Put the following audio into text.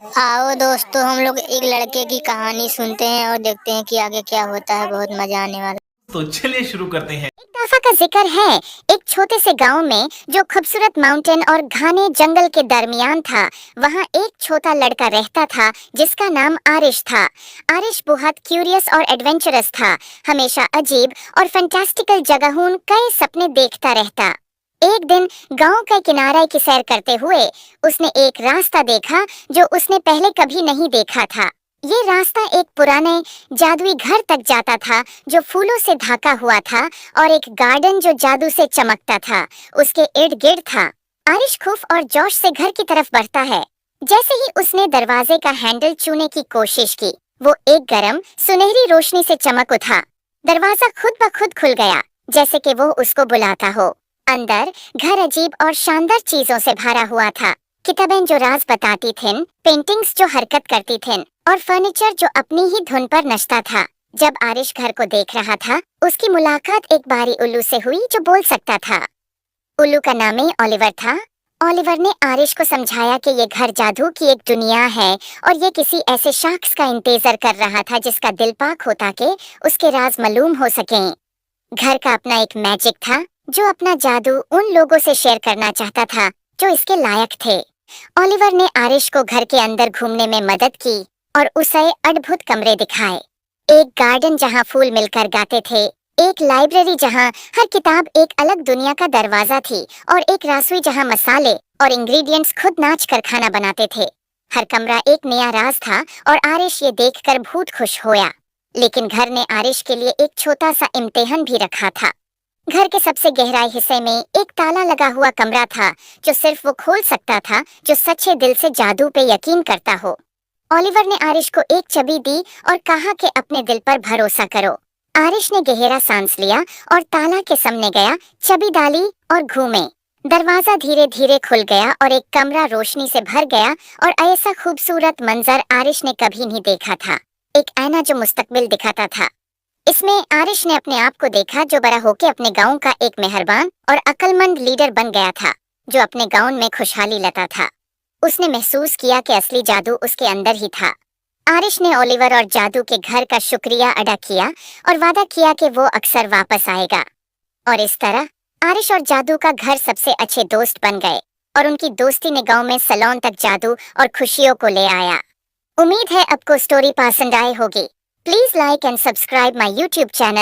आओ दोस्तों, हम लोग एक लड़के की कहानी सुनते हैं और देखते हैं कि आगे क्या होता है। बहुत मजा आने वाला। तो चलिए शुरू करते हैं। एक दफा का जिक्र है। एक छोटे से गांव में जो खूबसूरत माउंटेन और घने जंगल के दरमियान था, वहां एक छोटा लड़का रहता था जिसका नाम आरिश था। आरिश बहुत क्यूरियस और एडवेंचरस था। हमेशा अजीब और फैंटास्टिकल जगहों कई सपने देखता रहता। एक दिन गांव के किनारे की सैर करते हुए उसने एक रास्ता देखा जो उसने पहले कभी नहीं देखा था। ये रास्ता एक पुराने जादुई घर तक जाता था जो फूलों से ढका हुआ था, और एक गार्डन जो जादू से चमकता था उसके इर्द गिर्द था। आरिश खूफ और जोश से घर की तरफ बढ़ता है। जैसे ही उसने दरवाजे का हैंडल छूने की कोशिश की, वो एक गरम सुनहरी रोशनी से चमक उठा। दरवाजा खुद ब खुद खुल गया, जैसे कि वो उसको बुलाता हो। अंदर घर अजीब और शानदार चीजों से भरा हुआ था। किताबें जो राज बताती थीं, पेंटिंग्स जो हरकत करती थीं, और फर्नीचर जो अपनी ही धुन पर नचता था। जब आरिश घर को देख रहा था, उसकी मुलाकात एक बारी उल्लू से हुई जो बोल सकता था। उल्लू का नाम ही ओलिवर था। ओलिवर ने आरिश को समझाया कि ये घर जादू की एक दुनिया है और ये किसी ऐसे शख्स का इंतजार कर रहा था जिसका दिल पाक हो ताकि उसके राज मालूम हो सके। घर का अपना एक मैजिक था जो अपना जादू उन लोगों से शेयर करना चाहता था जो इसके लायक थे। ओलिवर ने आरिश को घर के अंदर घूमने में मदद की और उसे अद्भुत कमरे दिखाए। एक गार्डन जहां फूल मिलकर गाते थे, एक लाइब्रेरी जहां हर किताब एक अलग दुनिया का दरवाजा थी, और एक रसोई जहां मसाले और इंग्रेडिएंट्स खुद नाच कर खाना बनाते थे। हर कमरा एक नया राज था और आरिश ये देखकर बहुत खुश होया। लेकिन घर ने आरिश के लिए एक छोटा सा इम्तिहान भी रखा था। घर के सबसे गहराई हिस्से में एक ताला लगा हुआ कमरा था जो सिर्फ वो खोल सकता था जो सच्चे दिल से जादू पे यकीन करता हो। ओलिवर ने आरिश को एक चाबी दी और कहा कि अपने दिल पर भरोसा करो। आरिश ने गहरा सांस लिया और ताला के सामने गया, चाबी डाली और घूमे। दरवाजा धीरे धीरे खुल गया और एक कमरा रोशनी से भर गया, और ऐसा खूबसूरत मंजर आरिश ने कभी नहीं देखा था। एक आईना जो मुस्तकबिल दिखाता था। इसमें आरिश ने अपने आप को देखा जो बड़ा होकर अपने गांव का एक मेहरबान और अक्लमंद लीडर बन गया था जो अपने गांव में खुशहाली लाता था। उसने महसूस किया कि असली जादू उसके अंदर ही था। आरिश ने ओलिवर और जादू के घर का शुक्रिया अदा किया और वादा किया कि वो अक्सर वापस आएगा। और इस तरह आरिश और जादू का घर सबसे अच्छे दोस्त बन गए, और उनकी दोस्ती ने गांव में सलोन तक जादू और खुशियों को ले आया। उम्मीद है आपको स्टोरी पसंद आई होगी। Please like and subscribe my YouTube channel.